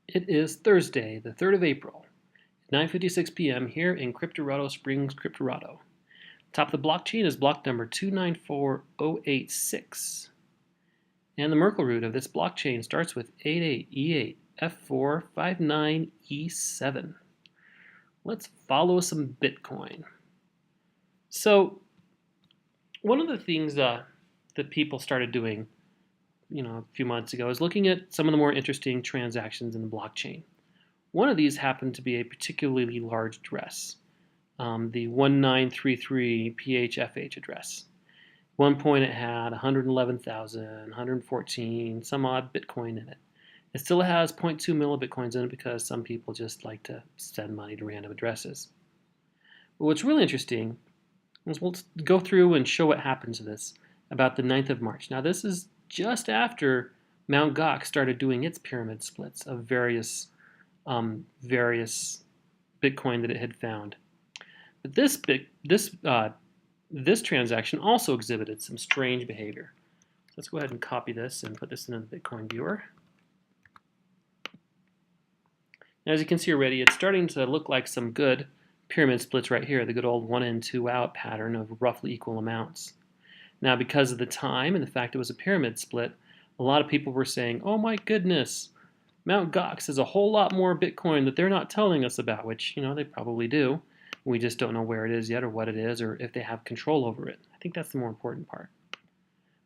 It is Thursday, the 3rd of April, 9:56 p.m. here in Cryptorado Springs, Cryptorado. Top of the blockchain is block number 294086. And the Merkle root of this blockchain starts with 88E8F459E7. Let's follow some Bitcoin. So, one of the things that people started doing a few months ago is looking at some of the more interesting transactions in the blockchain. One of these happened to be a particularly large address, the 1933 PHFH address. At one point it had 111,000, 114, some odd Bitcoin in it. It still has 0.2 millibitcoins in it because some people just like to send money to random addresses. But what's really interesting is we'll go through and show what happened to this about the 9th of March. Now this is just after Mt.Gox started doing its pyramid splits of various Bitcoin that it had found. But this transaction also exhibited some strange behavior. So let's go ahead and copy this and put this into the Bitcoin viewer. Now, as you can see already, it's starting to look like some good pyramid splits right here, the good old 1 in 2 out pattern of roughly equal amounts. Now, because of the time and the fact it was a pyramid split, a lot of people were saying, oh my goodness, Mt.Gox is a whole lot more Bitcoin that they're not telling us about, which, they probably do. We just don't know where it is yet or what it is or if they have control over it. I think that's the more important part.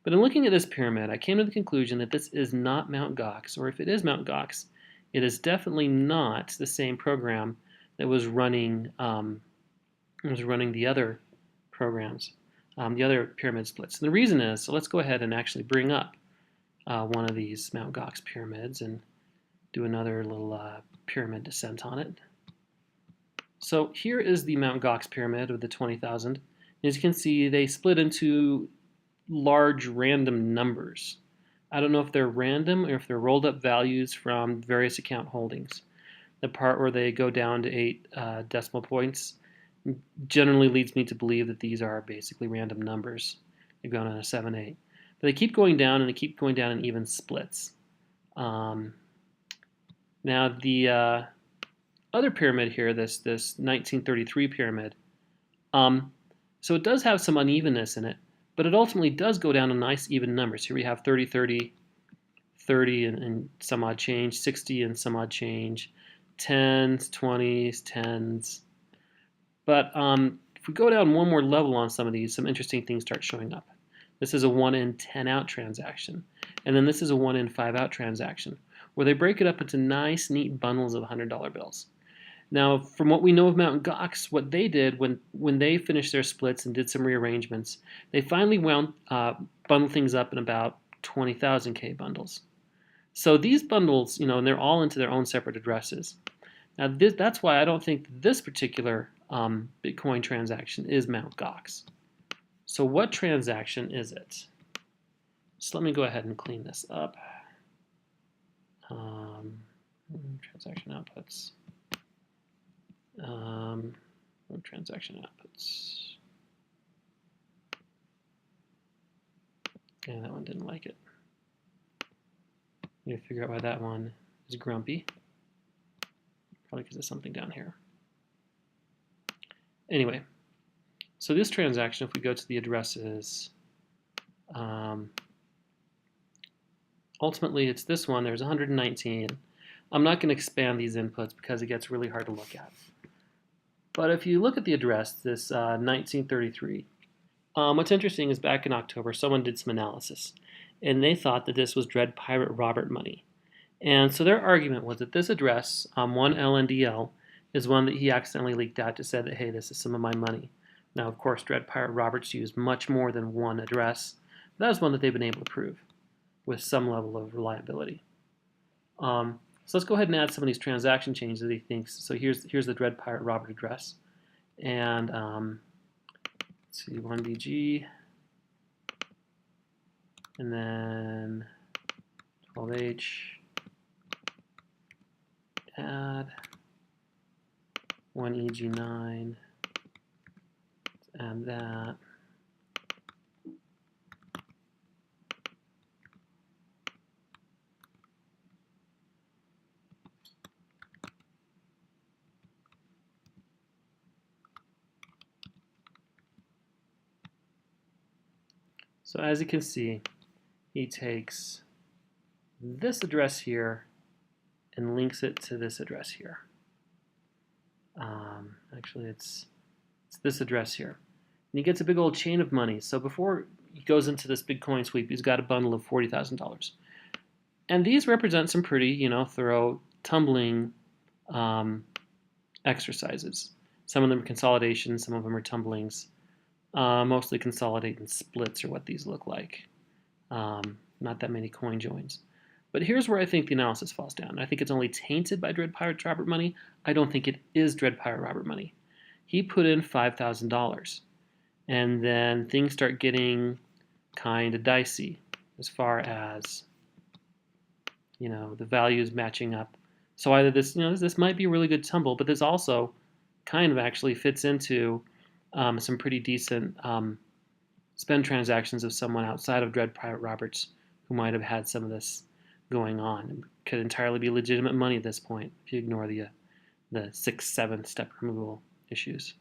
But in looking at this pyramid, I came to the conclusion that this is not Mt.Gox, or if it is Mt.Gox, it is definitely not the same program that was running the other programs, the other pyramid splits. And the reason is, so let's go ahead and actually bring up one of these Mt.Gox pyramids and do another little pyramid descent on it. So here is the Mt.Gox pyramid of the 20,000. As you can see, they split into large random numbers. I don't know if they're random or if they're rolled up values from various account holdings. The part where they go down to 8 decimal points generally leads me to believe that these are basically random numbers. They've gone on a 7-8. But they keep going down and they keep going down in even splits. Now the other pyramid here, this 1933 pyramid, so it does have some unevenness in it, but it ultimately does go down to nice even numbers. Here we have 30, 30, 30 and some odd change, 60 and some odd change, 10s, 20s, 10s. But if we go down one more level on some of these, some interesting things start showing up. This is a 1 in 10 out transaction. And then this is a 1 in 5 out transaction, where they break it up into nice, neat bundles of $100 bills. Now, from what we know of Mt.Gox, what they did when they finished their splits and did some rearrangements, they finally bundled things up in about 20,000 K bundles. So these bundles, and they're all into their own separate addresses. Now, that's why I don't think this particular Bitcoin transaction is Mt.Gox. So what transaction is it? So let me go ahead and clean this up. Transaction outputs. Transaction outputs. Yeah, that one didn't like it. You gotta figure out why that one is grumpy. Probably because of something down here. Anyway, so this transaction, if we go to the addresses, ultimately it's this one. There's 119. I'm not going to expand these inputs because it gets really hard to look at. But if you look at the address, this 1933, what's interesting is back in October, someone did some analysis, and they thought that this was Dread Pirate Robert money. And so their argument was that this address, 1LNDL, is one that he accidentally leaked out to say that, hey, this is some of my money. Now, of course, Dread Pirate Roberts used much more than one address. But that is one that they've been able to prove with some level of reliability. So let's go ahead and add some of these transaction changes that he thinks. So here's the Dread Pirate Robert address. And let's see, 1BG. And then 12H. Add 1EG9. Add that. So as you can see, he takes this address here and links it to this address here. Actually, it's this address here. And he gets a big old chain of money. So before he goes into this big coin sweep, he's got a bundle of $40,000. And these represent some pretty, thorough tumbling exercises. Some of them are consolidations, some of them are tumblings. Mostly consolidate and splits are what these look like. Not that many coin joins. But here's where I think the analysis falls down. I think it's only tainted by Dread Pirate Robert money. I don't think it is Dread Pirate Robert money. He put in $5,000. And then things start getting kind of dicey as far as, the values matching up. So either this, this might be a really good tumble, but this also kind of actually fits into some pretty decent spend transactions of someone outside of Dread Pirate Roberts who might have had some of this going on. It could entirely be legitimate money at this point if you ignore the 6-7 step removal issues.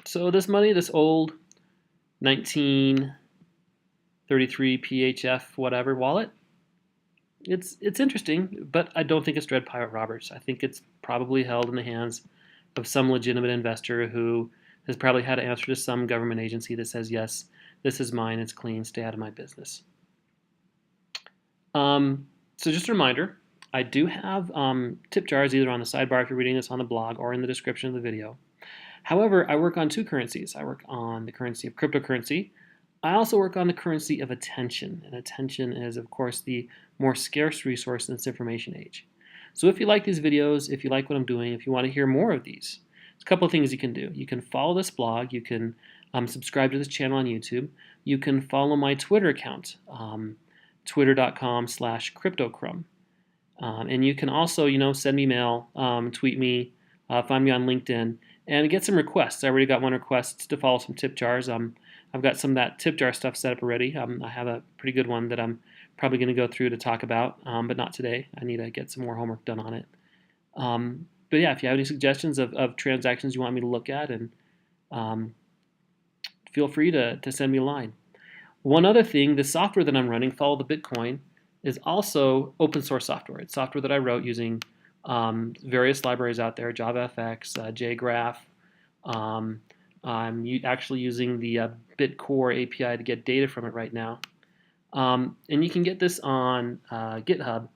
So this money, this old 1933 PHF whatever wallet, it's interesting, but I don't think it's Dread Pirate Roberts. I think it's probably held in the hands of some legitimate investor who has probably had to answer to some government agency that says, yes, this is mine, it's clean, stay out of my business. So just a reminder, I do have tip jars either on the sidebar if you're reading this on the blog or in the description of the video. However, I work on two currencies. I work on the currency of cryptocurrency. I also work on the currency of attention. And attention is, of course, the more scarce resource in this information age. So if you like these videos, if you like what I'm doing, if you want to hear more of these, there's a couple of things you can do. You can follow this blog. You can subscribe to this channel on YouTube. You can follow my Twitter account, twitter.com/cryptocrumb. And you can also, send me mail, tweet me, find me on LinkedIn, and get some requests. I already got one request to follow some tip jars. I've got some of that tip jar stuff set up already. I have a pretty good one that I'm probably going to go through to talk about, but not today. I need to get some more homework done on it. But yeah, if you have any suggestions of transactions you want me to look at, and feel free to send me a line. One other thing, the software that I'm running, Follow the Bitcoin, is also open source software. It's software that I wrote using various libraries out there, JavaFX, JGraph. I'm actually using the Bitcore API to get data from it right now. And you can get this on GitHub.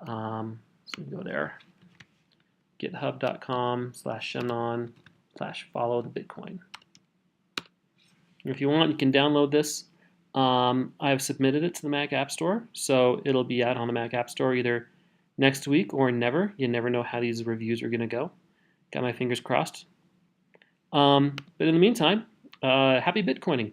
So we go there, github.com/Shannon/follow-the-Bitcoin. If you want, you can download this. I've submitted it to the Mac App Store, so it'll be out on the Mac App Store either next week or never. You never know how these reviews are going to go. Got my fingers crossed. But in the meantime, happy Bitcoining.